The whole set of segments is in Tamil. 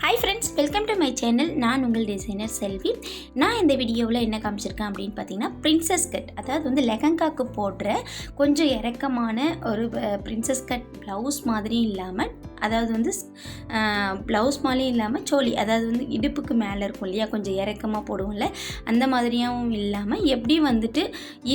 Hi friends, welcome to my channel. நான் உங்கள் டிசைனர் செல்வி. நான் இந்த வீடியோவில் என்ன காமிச்சிருக்கேன் அப்படின்னு பார்த்தீங்கன்னா பிரின்சஸ் கட், அதாவது வந்து லெஹங்காக்கு போடுற கொஞ்சம் இறக்கமான ஒரு பிரின்சஸ் கட் ப்ளவுஸ் மாதிரியும் இல்லாமல், அதாவது வந்து ப்ளவுஸ் மாதிரியும் இல்லாமல் சோலி, அதாவது வந்து இடுப்புக்கு மேலே இருக்கும் இல்லையா, கொஞ்சம் இறக்கமாக போடுவோம்ல, அந்த மாதிரியாகவும் இல்லாமல் எப்படி வந்துட்டு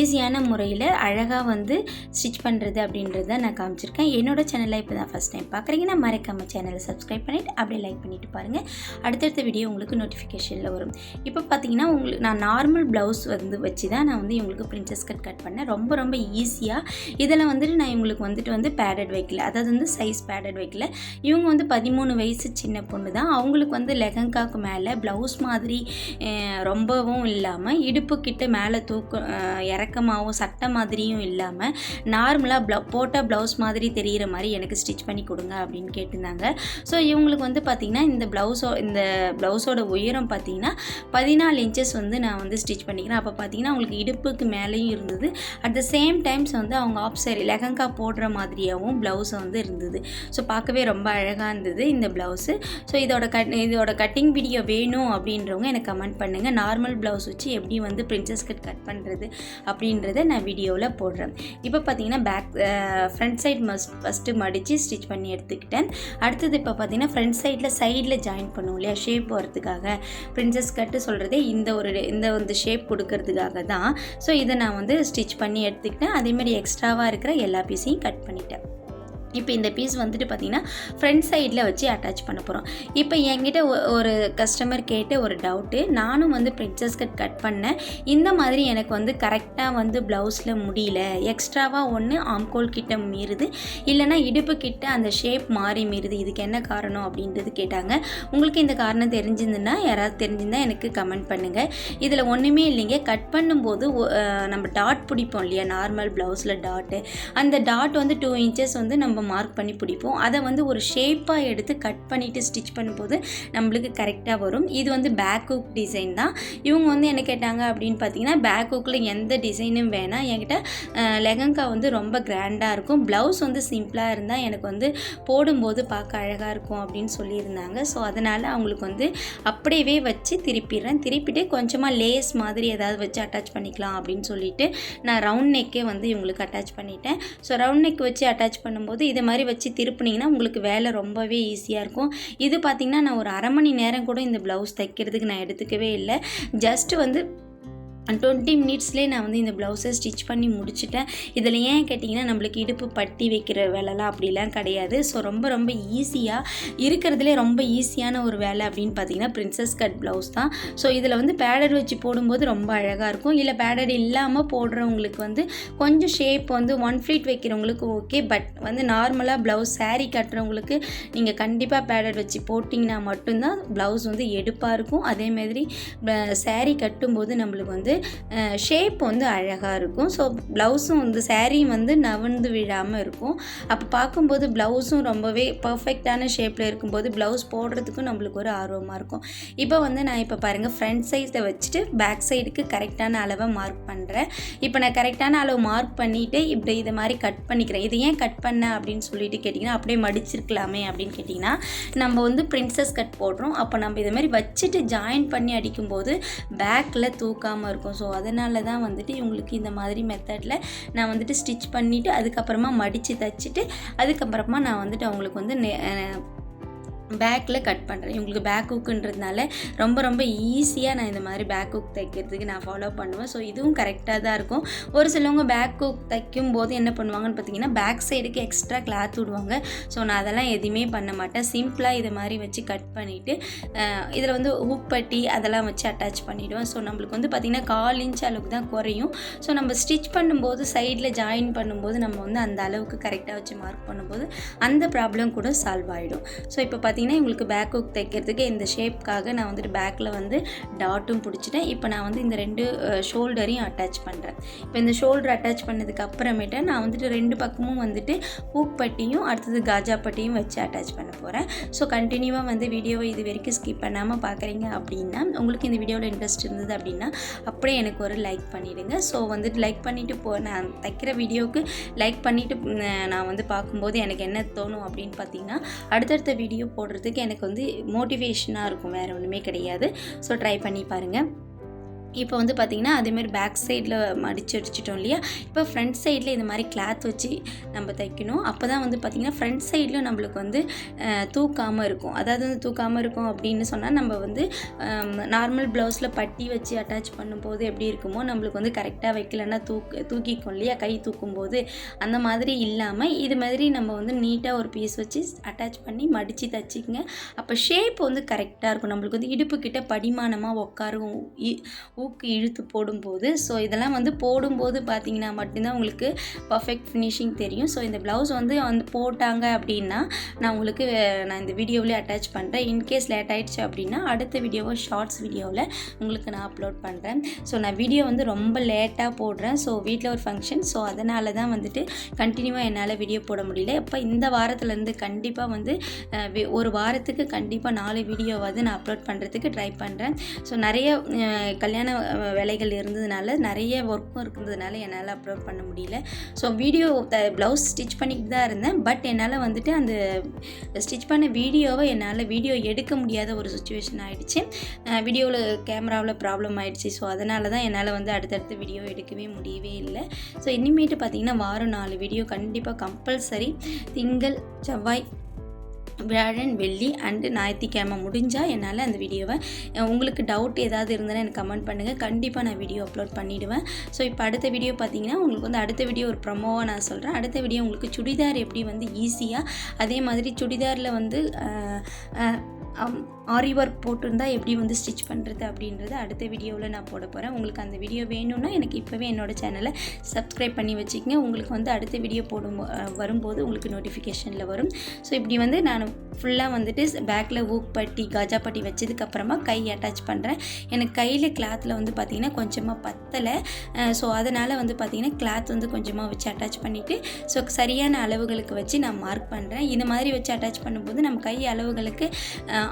ஈஸியான முறையில் அழகாக வந்து ஸ்டிச் பண்ணுறது அப்படின்றத நான் காமிச்சிருக்கேன். என்னோட சேனலை இப்போ தான் ஃபஸ்ட் டைம் பார்க்குறீங்கன்னா மறக்காமல் சேனலை சப்ஸ்கிரைப் பண்ணிவிட்டு அப்படியே லைக் பண்ணிவிட்டு பாருங்கள். அடுத்தடுத்த வீடியோ உங்களுக்கு நோட்டிஃபிகேஷனில் வரும். இப்போ பார்த்தீங்கன்னா உங்களுக்கு நான் நார்மல் ப்ளவுஸ் வந்து வச்சு தான் நான் வந்து இவங்களுக்கு பிரின்சஸ் கட் பண்ணேன். ரொம்ப ரொம்ப ஈஸியாக. இதில் வந்துட்டு நான் இவங்களுக்கு வந்துட்டு பேடட் வைக்கல, அதாவது வந்து சைஸ் பேடட் வைக்கல. இவங்க வந்து 13 வயசு சின்ன பொண்ணு தான். அவங்களுக்கு வந்து லெஹங்காக்கு மேலே ப்ளவுஸ் மாதிரி ரொம்பவும் இல்லாமல், இடுப்பு கிட்ட மேலே இறக்கமாகவும் சட்டை மாதிரியும் இல்லாமல், நார்மலாக போட்டால் ப்ளவுஸ் மாதிரி தெரிகிற மாதிரி எனக்கு ஸ்டிச் பண்ணி கொடுங்க அப்படின்னு கேட்டிருந்தாங்க. ஸோ இவங்களுக்கு வந்து பார்த்திங்கன்னா இந்த ப்ளவுஸோட உயரம் பார்த்திங்கன்னா 14 இன்ச்சஸ் வந்து நான் வந்து ஸ்டிச் பண்ணிக்கிறேன். அப்போ பார்த்திங்கன்னா அவங்களுக்கு இடுப்புக்கு மேலேயும் இருந்தது, அட் த சேம் டைம்ஸ் வந்து அவங்க ஆப் சைடு லெஹங்கா போடுற மாதிரியாகவும் ப்ளவுஸ் வந்து இருந்தது. ஸோ பார்க்கவே ரொம்ப அழகாக இருந்தது இந்த ப்ளவுஸு. ஸோ இதோட கட்டிங் வீடியோ வேணும் அப்படின்றவங்க எனக்கு கமெண்ட் பண்ணுங்கள். நார்மல் ப்ளவுஸ் வச்சு எப்படி வந்து பிரின்சஸ் கட் பண்ணுறது அப்படின்றத நான் வீடியோவில் போடுறேன். இப்போ பார்த்தீங்கன்னா ஃப்ரண்ட் சைட் ஃபஸ்ட்டு மடித்து ஸ்டிச் பண்ணி எடுத்துக்கிட்டேன். அடுத்தது இப்போ பார்த்தீங்கன்னா ஃப்ரண்ட் சைடில் ஜாயின் பண்ணுவோம் இல்லையா, ஷேப் வரதுக்காக. பிரின்சஸ் கட்டு சொல்கிறதே இந்த வந்து ஷேப் கொடுக்கறதுக்காக தான். ஸோ இதை நான் வந்து ஸ்டிச் பண்ணி எடுத்துக்கிட்டேன். அதேமாதிரி எக்ஸ்ட்ராவாக இருக்கிற எல்லா பீஸையும் கட் பண்ணிட்டேன். இப்போ இந்த பீஸ் வந்துட்டு பார்த்திங்கன்னா ஃப்ரண்ட் சைடில் வச்சு அட்டாச் பண்ண போகிறோம். இப்போ என்கிட்ட ஒரு கஸ்டமர் கேட்ட ஒரு டவுட்டு, நானும் வந்து பிரின்சஸ் கட் பண்ணேன், இந்த மாதிரி எனக்கு வந்து கரெக்டாக வந்து ப்ளவுஸில் முடியல, எக்ஸ்ட்ராவாக ஒன்று ஆம்கோல் கிட்ட மீறுது, இல்லைனா இடுப்பு கிட்ட அந்த ஷேப் மாறி மீறுது, இதுக்கு என்ன காரணம் அப்படின்றது கேட்டாங்க. உங்களுக்கு இந்த காரணம் தெரிஞ்சிருந்துன்னா, யாராவது தெரிஞ்சிருந்தால் எனக்கு கமெண்ட் பண்ணுங்கள். இதில் ஒன்றுமே இல்லைங்க, கட் பண்ணும்போது நம்ம டாட் பிடிப்போம் இல்லையா, நார்மல் ப்ளவுஸில் டாட்டு, அந்த டாட் வந்து 2 இன்ச்சஸ் வந்து நம்ம மார்க் பண்ணி பிடிப்போம். அதை வந்து ஒரு ஷேப்பாக எடுத்து கட் பண்ணிவிட்டு ஸ்டிச் பண்ணும்போது நம்மளுக்கு கரெக்டாக வரும். இது வந்து பேக் ஹூக் டிசைன் தான். இவங்க வந்து என்ன கேட்டாங்க அப்படின்னு பார்த்தீங்கன்னா, பேக் ஹூக்கில் எந்த டிசைனும் வேணாம், என்கிட்ட லெஹங்கா வந்து ரொம்ப கிராண்டாக இருக்கும், ப்ளவுஸ் வந்து சிம்பிளாக இருந்தால் எனக்கு வந்து போடும்போது பார்க்க அழகாக இருக்கும் அப்படின்னு சொல்லியிருந்தாங்க. ஸோ அதனால் அவங்களுக்கு வந்து அப்படியே வச்சு திருப்பிட்டு கொஞ்சமாக லேஸ் மாதிரி ஏதாவது வச்சு அட்டாச் பண்ணிக்கலாம் அப்படின்னு சொல்லிட்டு நான் ரவுண்ட் நெக்கே வந்து இவங்களுக்கு அட்டாச் பண்ணிட்டேன். ஸோ ரவுண்ட் நெக் வச்சு அட்டாச் பண்ணும்போது இதை மாதிரி வச்சு திருப்பினீங்கன்னா உங்களுக்கு வேலை ரொம்பவே ஈஸியாக இருக்கும். இது பார்த்திங்கன்னா நான் ஒரு அரை மணி நேரம் கூட இந்த ப்ளவுஸ் தைக்கிறதுக்கு நான் எடுத்துக்கவே இல்லை. ஜஸ்ட்டு வந்து 20 மினிட்ஸ்லேயே நான் வந்து இந்த ப்ளவுஸை ஸ்டிச் பண்ணி முடிச்சுட்டேன். இதில் ஏன் கேட்டிங்கன்னா, நம்மளுக்கு இடுப்பு பட்டி வைக்கிற வேலைலாம் அப்படிலாம் கிடையாது. ஸோ ரொம்ப ரொம்ப ஈஸியாக இருக்கிறதுலே ரொம்ப ஈஸியான ஒரு வேலை அப்படின்னு பார்த்தீங்கன்னா பிரின்சஸ் கட் ப்ளவுஸ் தான். ஸோ இதில் வந்து பேடட் வச்சு போடும்போது ரொம்ப அழகாக இருக்கும். இல்லை பேடட் இல்லாமல் போடுறவங்களுக்கு வந்து கொஞ்சம் ஷேப் வந்து 1 ஃப்ளீட் வைக்கிறவங்களுக்கு ஓகே, பட் வந்து நார்மலாக ப்ளவுஸ் சாரீ கட்டுறவங்களுக்கு நீங்கள் கண்டிப்பாக பேடட் வச்சு போட்டிங்கன்னா மட்டும்தான் ப்ளவுஸ் வந்து எடுப்பாக இருக்கும். அதேமாதிரி சாரீ கட்டும்போது நம்மளுக்கு வந்து ஷேப் வந்து அழகாக இருக்கும். ஸோ ப்ளவுஸும் வந்து சாரீ வந்து நவந்து விழாமல் இருக்கும். அப்போ பார்க்கும்போது ப்ளவுஸும் ரொம்பவே பர்ஃபெக்டான ஷேப்பில் இருக்கும்போது ப்ளவுஸ் போடுறதுக்கும் நம்மளுக்கு ஒரு ஆர்வமாக இருக்கும். இப்போ வந்து நான் இப்போ பாருங்கள் ஃப்ரண்ட் சைடை வச்சுட்டு பேக் சைடுக்கு கரெக்டான அளவை மார்க் பண்ணுறேன். இப்போ நான் கரெக்டான அளவு மார்க் பண்ணிவிட்டு இப்படி இதை மாதிரி கட் பண்ணிக்கிறேன். இது ஏன் கட் பண்ணேன் அப்படின்னு சொல்லிட்டு கேட்டிங்கன்னா, அப்படியே மடிச்சிருக்கலாமே அப்படின்னு கேட்டிங்கன்னா, நம்ம வந்து பிரின்சஸ் கட் போடுறோம், அப்போ நம்ம இதை மாதிரி வச்சுட்டு ஜாயின் பண்ணி அடிக்கும்போது பேக்கில் தூக்காமல் இருக்கும். ஸோ அதனால தான் வந்துட்டு இவங்களுக்கு இந்த மாதிரி மெத்தடில் நான் வந்துட்டு ஸ்டிச் பண்ணிவிட்டு அதுக்கப்புறமா மடித்து தைச்சிட்டு அதுக்கப்புறமா நான் வந்துட்டு அவங்களுக்கு வந்து பேக்கில் கட் பண்ணுறேன். இவங்களுக்கு பேக் ஹூக்குன்றதுனால ரொம்ப ரொம்ப ஈஸியாக நான் இந்த மாதிரி பேக் ஹூக் தைக்கிறதுக்கு நான் ஃபாலோ பண்ணுவேன். ஸோ இதுவும் கரெக்டாக தான் இருக்கும். ஒரு சிலவங்க பேக் ஹூக் தைக்கும் போது என்ன பண்ணுவாங்கன்னு பார்த்தீங்கன்னா, பேக் சைடுக்கு எக்ஸ்ட்ரா கிளாத் விடுவாங்க. ஸோ நான் அதெல்லாம் எதுவுமே பண்ண மாட்டேன். சிம்பிளாக இதை மாதிரி வச்சு கட் பண்ணிவிட்டு இதில் வந்து ஹூக் பட்டி அதெல்லாம் வச்சு அட்டாச் பண்ணிவிடுவேன். ஸோ நம்மளுக்கு வந்து பார்த்திங்கன்னா 1/4 இன்ச் அளவுக்கு தான் குறையும். ஸோ நம்ம ஸ்டிச் பண்ணும்போது சைடில் ஜாயின் பண்ணும்போது நம்ம வந்து அந்த அளவுக்கு கரெக்டாக வச்சு மார்க் பண்ணும்போது அந்த ப்ராப்ளம் கூட சால்வ் ஆகிடும். ஸோ இப்போ பார்த்தீங்கன்னா இவங்களுக்கு பேக் ஹூக் தைக்கிறதுக்கு இந்த ஷேப்காக நான் வந்துட்டு பேக்கில் வந்து டாட்டும் பிடிச்சிட்டேன். இப்போ நான் வந்து இந்த 2 ஷோல்டரையும் அட்டாச் பண்ணுறேன். இப்போ இந்த ஷோல்டர் அட்டாச் பண்ணதுக்கு அப்புறமேட்டு நான் வந்துட்டு 2 பக்கமும் வந்துட்டு ஹூக் பட்டியும் அடுத்தது காஜா பட்டியும் வச்சு அட்டாச் பண்ண போகிறேன். ஸோ கண்டினியூவாக வந்து வீடியோவை இது வரைக்கும் ஸ்கிப் பண்ணாமல் பார்க்குறீங்க அப்படின்னா, உங்களுக்கு இந்த வீடியோவில் இன்ட்ரெஸ்ட் இருந்தது அப்படின்னா அப்படியே எனக்கு ஒரு லைக் பண்ணிவிடுங்க. ஸோ வந்துட்டு லைக் பண்ணிவிட்டு நான் தைக்கிற வீடியோவுக்கு லைக் பண்ணிவிட்டு நான் வந்து பார்க்கும்போது எனக்கு என்ன தோணும் அப்படின்னு பார்த்தீங்கன்னா, அடுத்தடுத்த வீடியோ போட போடுறதுக்கு எனக்கு வந்து மோட்டிவேஷனாக இருக்கும், வேறு ஒன்றுமே கிடையாது. ஸோ ட்ரை பண்ணி பாருங்கள். இப்போ வந்து பார்த்திங்கன்னா அதேமாதிரி பேக் சைடில் மடித்து அடிச்சிட்டோம் இல்லையா, இப்போ ஃப்ரண்ட் சைடில் இந்த மாதிரி கிளாத் வச்சு நம்ம தைக்கணும். அப்போ தான் வந்து பார்த்திங்கன்னா ஃப்ரண்ட் சைடில் நம்மளுக்கு வந்து தூக்காமல் இருக்கும். அதாவது வந்து தூக்காமல் இருக்கும் அப்படின்னு சொன்னால் நம்ம வந்து நார்மல் ப்ளவுஸில் பட்டி வச்சு அட்டாச் பண்ணும்போது எப்படி இருக்குமோ நம்மளுக்கு வந்து கரெக்டாக வைக்கலன்னா தூக்கிக்கும் இல்லையா, கை தூக்கும்போது. அந்த மாதிரி இல்லாமல் இது மாதிரி நம்ம வந்து நீட்டாக ஒரு பீஸ் வச்சு அட்டாச் பண்ணி மடித்து தைச்சிக்கங்க. அப்போ ஷேப் வந்து கரெக்டாக இருக்கும். நம்மளுக்கு வந்து இடுப்புக்கிட்ட படிமானமாக உட்காரும் ஊக்கு இழுத்து போடும்போது. ஸோ இதெல்லாம் வந்து போடும்போது பார்த்திங்கன்னா மட்டும்தான் உங்களுக்கு பர்ஃபெக்ட் ஃபினிஷிங் தெரியும். ஸோ இந்த ப்ளவுஸ் வந்து போட்டாங்க அப்படின்னா நான் இந்த வீடியோவிலே அட்டாச் பண்ணுறேன். இன்கேஸ் லேட் ஆகிடுச்சு அப்படின்னா அடுத்த வீடியோவை ஷார்ட்ஸ் வீடியோவில் உங்களுக்கு நான் அப்லோட் பண்ணுறேன். ஸோ நான் வீடியோ வந்து ரொம்ப லேட்டாக போடுறேன். ஸோ வீட்டில் ஒரு ஃபங்க்ஷன், ஸோ அதனால தான் வந்துட்டு கண்டினியூவாக என்னால் வீடியோ போட முடியல. இப்போ இந்த வாரத்துலேருந்து கண்டிப்பாக வந்து ஒரு வாரத்துக்கு கண்டிப்பாக 4 வீடியோவாவது நான் அப்லோட் பண்ணுறதுக்கு ட்ரை பண்ணுறேன். ஸோ நிறைய கல்யாண வேலைகள் இருந்ததுனால, நிறைய ஒர்க்கும் இருந்ததுனால என்னால் அப்லோட் பண்ண முடியல. ஸோ ப்ளவுஸ் ஸ்டிச் பண்ணிக்கிட்டு தான் இருந்தேன். பட் என்னால் வந்துட்டு அந்த ஸ்டிச் பண்ண வீடியோவை வீடியோ எடுக்க முடியாத ஒரு சுச்சுவேஷன் ஆகிடுச்சு. வீடியோவில் கேமராவில் ப்ராப்ளம் ஆகிடுச்சு. ஸோ அதனால தான் என்னால் வந்து அடுத்தடுத்து வீடியோ எடுக்கவே முடியவே இல்லை. ஸோ இனிமேட்டு பார்த்திங்கன்னா வாரம் 4 வீடியோ கண்டிப்பாக கம்பல்சரி. திங்கள், செவ்வாய், வியாழன், வெள்ளி அண்டு ஞாயிற்றுக்கிழமை முடிஞ்சால் என்னால் அந்த வீடியோவை, உங்களுக்கு டவுட் ஏதாவது இருந்தாலும் எனக்கு கமெண்ட் பண்ணுங்கள். கண்டிப்பாக நான் வீடியோ அப்லோட் பண்ணிவிடுவேன். ஸோ இப்போ அடுத்த வீடியோ பார்த்திங்கன்னா உங்களுக்கு வந்து அடுத்த வீடியோ ஒரு ப்ரொமோவாக நான் சொல்கிறேன். அடுத்த வீடியோ உங்களுக்கு சுடிதார் எப்படி வந்து ஈஸியாக, அதே மாதிரி சுடிதாரில் வந்து ஆரி ஒர்க் போட்டிருந்தா எப்படி வந்து ஸ்டிச் பண்ணுறது அப்படின்றது அடுத்த வீடியோவில் நான் போட போகிறேன். உங்களுக்கு அந்த வீடியோ வேணும்னா எனக்கு இப்போவே என்னோடய சேனலை சப்ஸ்கிரைப் பண்ணி வச்சுக்கங்க. உங்களுக்கு வந்து அடுத்த வீடியோ வரும்போது உங்களுக்கு நோட்டிஃபிகேஷனில் வரும். ஸோ இப்படி வந்து நான் ஃபுல்லாக வந்துட்டு பேக்கில் ஊக் பட்டி, காஜா பட்டி வச்சதுக்கப்புறமா கை அட்டாச் பண்ணுறேன். எனக்கு கையில் கிளாத்தில் வந்து பார்த்திங்கன்னா கொஞ்சமாக பத்தலை. ஸோ அதனால் வந்து பார்த்திங்கன்னா கிளாத் வந்து கொஞ்சமாக வச்சு அட்டாச் பண்ணிவிட்டு ஸோ சரியான அளவுகளுக்கு வச்சு நான் மார்க் பண்ணுறேன். இந்த மாதிரி வச்சு அட்டாச் பண்ணும்போது நம்ம கை அளவுகளுக்கு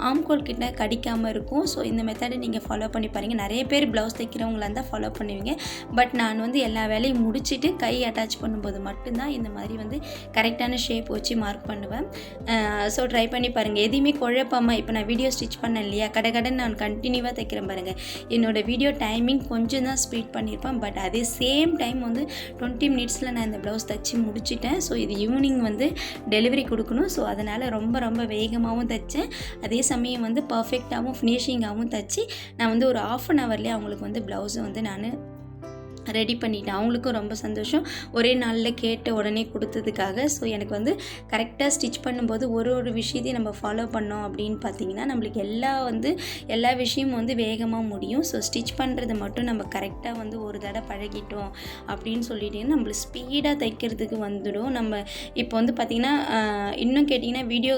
ஆம்கோல் கிட்ட கடிக்காமல் இருக்கும். ஸோ இந்த மெத்தடை நீங்கள் ஃபாலோ பண்ணி பாருங்கள். நிறைய பேர் ப்ளவுஸ் தைக்கிறவங்களாக இருந்தால் ஃபாலோ பண்ணுவீங்க. பட் நான் வந்து எல்லா வேலையும் முடிச்சுட்டு கை அட்டாச் பண்ணும்போது மட்டும்தான் இந்த மாதிரி வந்து கரெக்டான ஷேப் வச்சு மார்க் பண்ணுவேன். ஸோ ட்ரை பண்ணி பாருங்கள். எதையுமே குழப்பமாக, இப்போ நான் வீடியோ ஸ்டிச் பண்ணேன் இல்லையா, கடன் நான் கண்டினியூவாக தைக்கிறேன் பாருங்கள். என்னோடய வீடியோ டைமிங் கொஞ்சம் தான் ஸ்பீட் பண்ணியிருப்பேன். பட் அதே சேம் டைம் வந்து 20 மினிட்ஸில் நான் இந்த ப்ளவுஸ் தைச்சி முடிச்சிட்டேன். ஸோ இது ஈவினிங் வந்து டெலிவரி கொடுக்கணும். ஸோ அதனால் ரொம்ப வேகமாகவும் தைச்சேன். அதே சமயம் வந்து பர்ஃபெக்டாகவும் ஃபினிஷிங்காகவும் தைச்சி நான் வந்து ஒரு 1/2 ஹவர்லேயே அவங்களுக்கு வந்து ப்ளவுஸை வந்து நான் ரெடி பண்ணிட்டேன். அவங்களுக்கும் ரொம்ப சந்தோஷம், ஒரே நாளில் கேட்ட உடனே கொடுத்ததுக்காக. ஸோ எனக்கு வந்து கரெக்டாக ஸ்டிச் பண்ணும்போது ஒரு விஷயத்தையும் நம்ம ஃபாலோ பண்ணோம் அப்படின்னு பார்த்தீங்கன்னா நம்மளுக்கு எல்லா விஷயமும் வந்து வேகமாக முடியும். ஸோ ஸ்டிச் பண்ணுறது மட்டும் நம்ம கரெக்டாக வந்து ஒரு தடவை பழகிட்டோம் அப்படின்னு சொல்லிட்டீங்கன்னா நம்மளுக்கு ஸ்பீடாக தைக்கிறதுக்கு வந்துடும். நம்ம இப்போ வந்து பார்த்திங்கன்னா இன்னும் கேட்டிங்கன்னா வீடியோ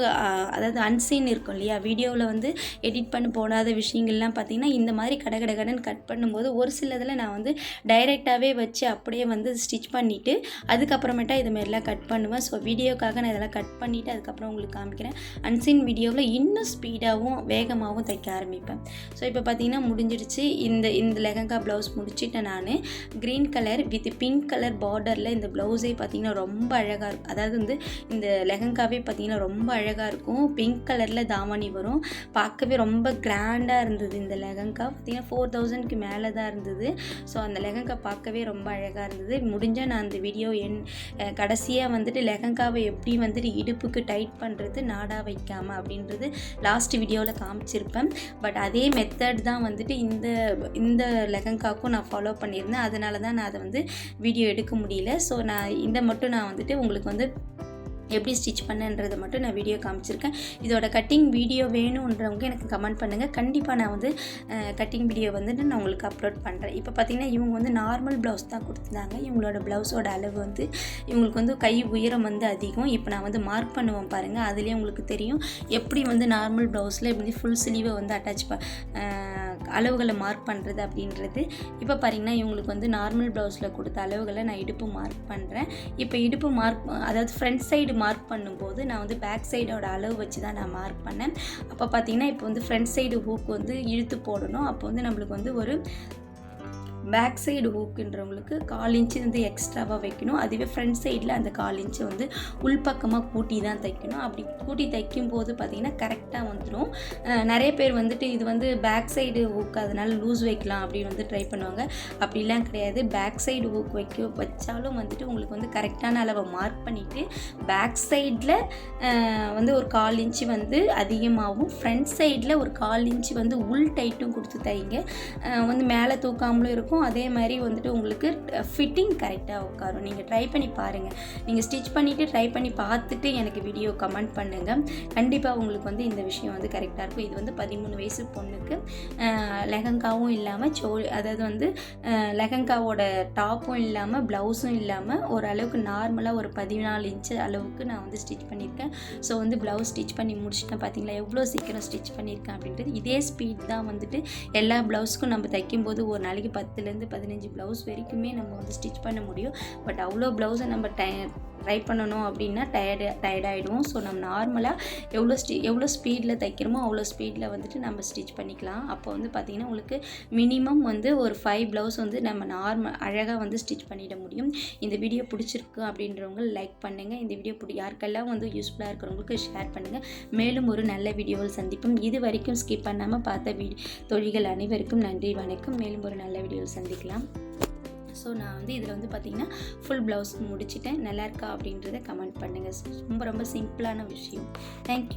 அதாவது அன்சீன் இருக்கும் இல்லையா, வீடியோவில் வந்து எடிட் பண்ண போடாத விஷயங்கள்லாம் பார்த்திங்கன்னா இந்த மாதிரி கடன் கட் பண்ணும்போது ஒரு சிலதில் நான் வந்து டைரெக்டாகவே வச்சு அப்படியே வந்து ஸ்டிச் பண்ணிவிட்டு அதுக்கப்புறமேட்டா இது மாதிரிலாம் கட் பண்ணுவேன். ஸோ வீடியோக்காக நான் இதெல்லாம் கட் பண்ணிவிட்டு அதுக்கப்புறம் உங்களுக்கு காமிக்கிறேன். அன்சீன் வீடியோவில் இன்னும் ஸ்பீடாகவும் வேகமாகவும் தைக்க ஆரம்பிப்பேன். ஸோ இப்போ பார்த்திங்கன்னா முடிஞ்சிடுச்சு. இந்த லெஹங்கா ப்ளவுஸ் முடிச்சுட்டேன் நான். Green colour with pink colour பார்டரில் இந்த ப்ளவுஸே பார்த்திங்கன்னா ரொம்ப அழகாக இருக்கும். அதாவது வந்து இந்த லெஹங்காவே பார்த்திங்கன்னா ரொம்ப அழகாக இருக்கும். பிங்க் கலரில் தாவணி வரும். பார்க்கவே ரொம்ப கிராண்டாக இருந்தது. இந்த லெஹங்கா பார்த்திங்கன்னா 4000க்கு மேலே தான் இருந்தது. ஸோ அந்த லெஹங்கா பார்க்கவே ரொம்ப அழகாக இருந்தது. முடிஞ்சால் நான் அந்த வீடியோ கடைசியாக வந்துட்டு லெஹங்காவை எப்படி வந்துட்டு இடுப்புக்கு டைட் பண்ணுறது நாடா வைக்காமல் அப்படின்றது லாஸ்ட் வீடியோவில் காமிச்சிருப்பேன். பட் அதே மெத்தட் தான் வந்துட்டு இந்த லெஹங்காவுக்கும் நான் ஃபாலோ பண்ணியிருந்தேன். அதனால தான் நான் அதை வந்து வீடியோ எடுக்க முடியல. ஸோ நான் வந்துட்டு உங்களுக்கு வந்து எப்படி ஸ்டிச் பண்ணுன்றதை மட்டும் நான் வீடியோ காமிச்சிருக்கேன். இதோட கட்டிங் வீடியோ வேணுன்றவங்க எனக்கு கமெண்ட் பண்ணுங்கள். கண்டிப்பாக நான் வந்து கட்டிங் வீடியோ வந்துட்டு நான் உங்களுக்கு அப்லோட் பண்ணுறேன். இப்போ பார்த்திங்கன்னா இவங்க வந்து நார்மல் ப்ளவுஸ் தான் கொடுத்துருந்தாங்க. இவங்களோட ப்ளவுஸோட அளவு வந்து இவங்களுக்கு வந்து கை உயரம் வந்து அதிகம். இப்போ நான் வந்து மார்க் பண்ணுவேன் பாருங்கள், அதுலேயே உங்களுக்கு தெரியும் எப்படி வந்து நார்மல் ப்ளவுஸில் எப்படி ஃபுல் ஸ்லீவை வந்து அட்டாச் அளவுகளை மார்க் பண்ணுறது அப்படின்றது. இப்போ பாருங்கன்னா இவங்களுக்கு வந்து நார்மல் ப்ளவுஸில் கொடுத்த அளவுகளை நான் இடுப்பு மார்க் பண்ணுறேன். இப்போ இடுப்பு அதாவது ஃப்ரண்ட் சைடு மார்க் பண்ணும்போது நான் வந்து பேக் சைடோட அளவு வச்சு தான் நான் மார்க் பண்ணேன். அப்போ பார்த்திங்கன்னா இப்போ வந்து ஃப்ரண்ட் சைடு ஹூக் வந்து இழுத்து போடணும். அப்போ வந்து நம்மளுக்கு வந்து ஒரு பேக் சைடு ஹூக்குன்றவங்களுக்கு 1/4 இன்ச்சு வந்து எக்ஸ்ட்ராவாக வைக்கணும். அதுவே ஃப்ரண்ட் சைடில் அந்த 1/4 இன்ச்சு வந்து உள்பக்கமாக கூட்டி தான் தைக்கணும். அப்படி கூட்டி தைக்கும் போது பார்த்திங்கன்னா கரெக்டாக வந்துடும். நிறைய பேர் வந்துட்டு இது வந்து பேக் சைடு ஹூக் அதனால் லூஸ் வைக்கலாம் அப்படின்னு வந்து ட்ரை பண்ணுவாங்க. அப்படிலாம் கிடையாது. பேக் சைடு ஹூக் வச்சாலும் வந்துட்டு உங்களுக்கு வந்து கரெக்டான அளவை மார்க் பண்ணிவிட்டு பேக் சைடில் வந்து ஒரு 1/4 இன்ச்சு வந்து அதிகமாகவும் ஃப்ரண்ட் சைடில் ஒரு 1/4 இன்ச்சு வந்து உள் டைட்டும் கொடுத்து தைங்க. வந்து மேலே தூக்காமலும் இருக்கும். அதே மாதிரி வந்துட்டு உங்களுக்கு ஃபிட்டிங் கரெக்டாக உட்காரும். நீங்கள் ட்ரை பண்ணி பாருங்கள். நீங்கள் ஸ்டிச் பண்ணிவிட்டு ட்ரை பண்ணி பார்த்துட்டு எனக்கு வீடியோ கமெண்ட் பண்ணுங்கள். கண்டிப்பாக உங்களுக்கு வந்து இந்த விஷயம் வந்து கரெக்டாக இருக்கும். இது வந்து 13 வயசு பொண்ணுக்கு லெஹங்காவும் இல்லாமல் அதாவது வந்து லெஹங்காவோட டாப்பும் இல்லாமல் ப்ளவுஸும் இல்லாமல் ஓரளவுக்கு நார்மலாக ஒரு 14 இன்ச்சு அளவுக்கு நான் வந்து ஸ்டிச் பண்ணியிருக்கேன். ஸோ வந்து ப்ளவுஸ் ஸ்டிச் பண்ணி முடிச்சுட்டேன். பார்த்தீங்களா எவ்வளோ சீக்கிரம் ஸ்டிச் பண்ணியிருக்கேன் அப்படின்றது. இதே ஸ்பீட் தான் வந்துட்டு எல்லா ப்ளவுஸ்க்கும் நம்ம தைக்கும்போது ஒரு நாளைக்கு 10லேருந்து 15 ப்ளவுஸ் வரைக்குமே நம்ம வந்து ஸ்டிச் பண்ண முடியும். பட் அவ்வளோ ப்ளவுஸை நம்ம ட்ரை பண்ணணும் அப்படின்னா டயர்டாகிடுவோம். ஸோ நம்ம நார்மலாக எவ்வளோ ஸ்பீடில் தைக்கிறோமோ அவ்வளோ ஸ்பீடில் வந்துட்டு நம்ம ஸ்டிச் பண்ணிக்கலாம். அப்போ வந்து பார்த்திங்கன்னா உங்களுக்கு மினிமம் வந்து ஒரு 5 ப்ளவுஸ் வந்து நம்ம அழகாக வந்து ஸ்டிச் பண்ணிட முடியும். இந்த வீடியோ பிடிச்சிருக்கு அப்படின்றவங்க லைக் பண்ணுங்கள். இந்த வீடியோ யாருக்கெல்லாம் வந்து யூஸ்ஃபுல்லாக இருக்கிறவங்களுக்கு ஷேர் பண்ணுங்கள். மேலும் ஒரு நல்ல வீடியோவில் சந்திப்போம். இது வரைக்கும் ஸ்கிப் பண்ணாமல் பார்த்த தொழில்கள் அனைவருக்கும் நன்றி, வணக்கம். மேலும் ஒரு நல்ல வீடியோவில் சந்திக்கலாம். ஸோ நான் வந்து இதில் வந்து பார்த்திங்கன்னா ஃபுல் ப்ளவுஸ் முடிச்சிட்டேன். நல்லா இருக்கா அப்படின்றத கமெண்ட் பண்ணுங்கள். ரொம்ப ரொம்ப சிம்பிளான விஷயம். தேங்க்யூ.